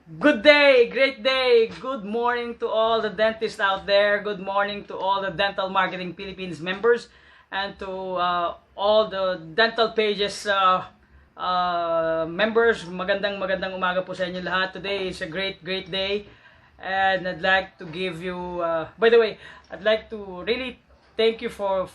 Good day, great day, good morning to all the dentists out there, good morning to all the Dental Marketing Philippines members, and to all the Dental Pages members. Magandang umaga po sa inyo lahat. Today is a great day, and I'd like to give you, by the way, I'd like to really thank you for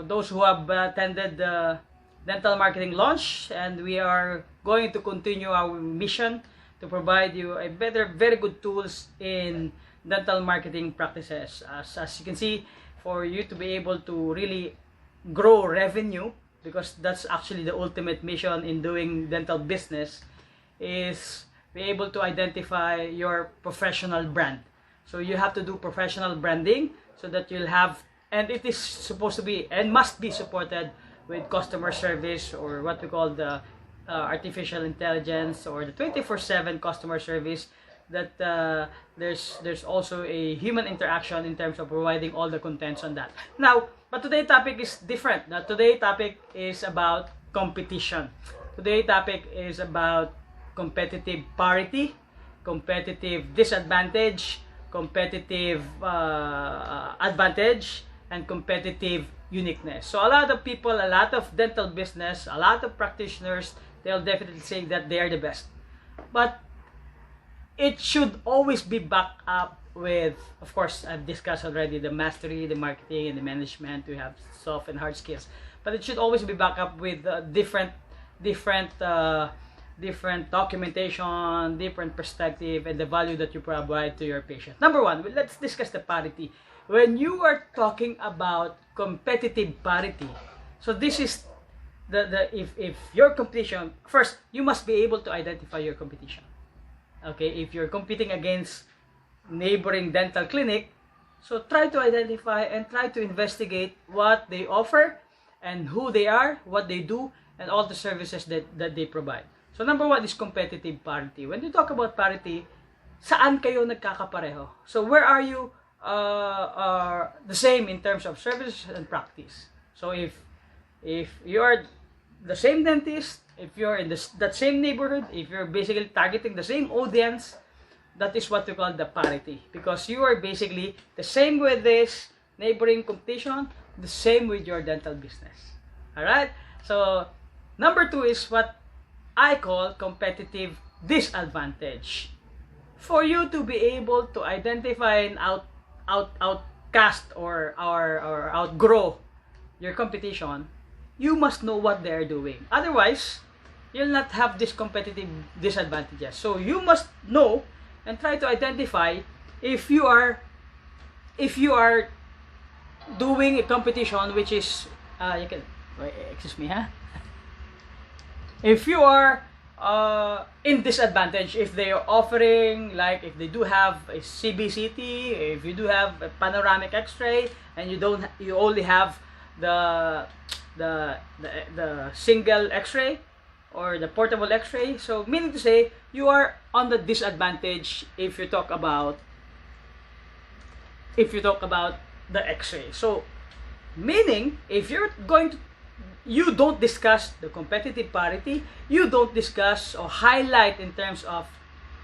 those who have attended the Dental Marketing launch, and we are going to continue our mission to provide you a very good tools in dental marketing practices. As you can see, for you to be able to really grow revenue, because that's actually the ultimate mission in doing dental business, is be able to identify your professional brand. So you have to do professional branding so that you'll have, and it is supposed to be and must be supported with customer service, or what we call the artificial intelligence, or the 24/7 customer service, that there's also a human interaction in terms of providing all the contents on that. Now, but today's topic is different. Now, today's topic is about competition. Today's topic is about competitive parity, competitive disadvantage, competitive advantage, and competitive uniqueness. So a lot of people, a lot of dental business, a lot of practitioners, they'll definitely say that they are the best. But it should always be backed up with, of course, I've discussed already the mastery, the marketing, and the management. We have soft and hard skills. But it should always be backed up with different documentation, different perspective, and the value that you provide to your patient. Number one, let's discuss the parity. When you are talking about competitive parity, so this is if your competition, first you must be able to identify your competition. Okay, if you're competing against neighboring dental clinic, so try to identify and try to investigate what they offer and who they are, what they do, and all the services that they provide. So number one is competitive parity. When you talk about parity, saan kayo nagkakapareho? So where are you the same in terms of services and practice? So if you are the same dentist, if you're in that same neighborhood, if you're basically targeting the same audience, that is what we call the parity, because you are basically the same with this neighboring competition, the same with your dental business. All right. So number two is what I call competitive disadvantage. For you to be able to identify and outcast or outgrow your competition, you must know what they are doing. Otherwise, you'll not have this competitive disadvantages. So you must know and try to identify if you are doing a competition which is you can excuse me, huh? If you are in disadvantage, if they are offering, like if they do have a CBCT, if you do have a panoramic X-ray, and you only have the single X-ray or the portable X-ray, so meaning to say you are on the disadvantage if you talk about the X-ray. So meaning, if you're going to, you don't discuss the competitive parity, you don't discuss or highlight in terms of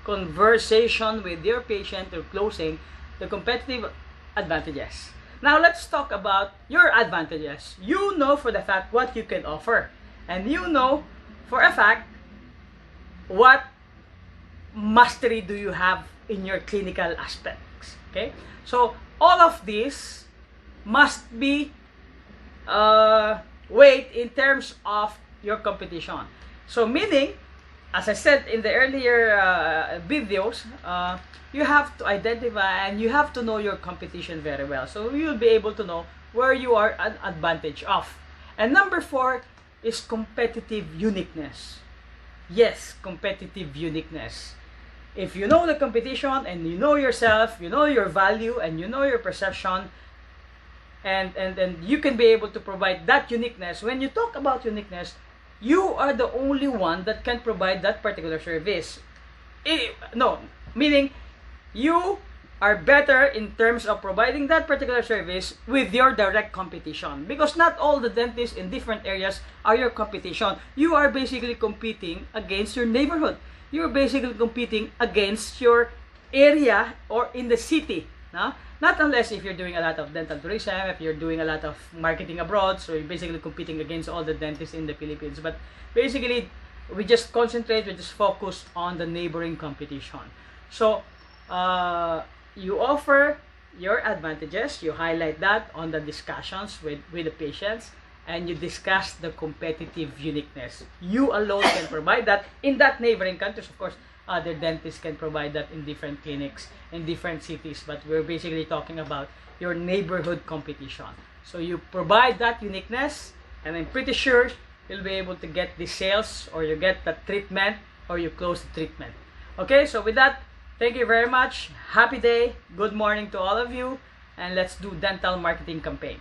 conversation with your patient or closing the competitive advantages. Now let's talk about your advantages. You know for the fact what you can offer, and you know for a fact what mastery do you have in your clinical aspects. Okay, so all of this must be weight in terms of your competition. So meaning, as I said in the earlier videos, you have to identify and you have to know your competition very well. So you'll be able to know where you are an advantage of. And number four is competitive uniqueness. Yes, competitive uniqueness. If you know the competition and you know yourself, you know your value and you know your perception, and you can be able to provide that uniqueness. When you talk about uniqueness, you are the only one that can provide that particular service. Meaning you are better in terms of providing that particular service with your direct competition, because not all the dentists in different areas are your competition. You are basically competing against your neighborhood. you're basically competing against your area or in the city. No? Not unless if you're doing a lot of dental tourism, if you're doing a lot of marketing abroad, so you're basically competing against all the dentists in the Philippines. But basically, we just concentrate, we just focus on the neighboring competition. So, you offer your advantages, you highlight that on the discussions with the patients, and you discuss the competitive uniqueness. You alone can provide that in that neighboring countries. Of course, other dentists can provide that in different clinics, in different cities, but we're basically talking about your neighborhood competition. So you provide that uniqueness, and I'm pretty sure you'll be able to get the sales, or you get the treatment, or you close the treatment. Okay, so with that, thank you very much. Happy day. Good morning to all of you. And let's do dental marketing campaign.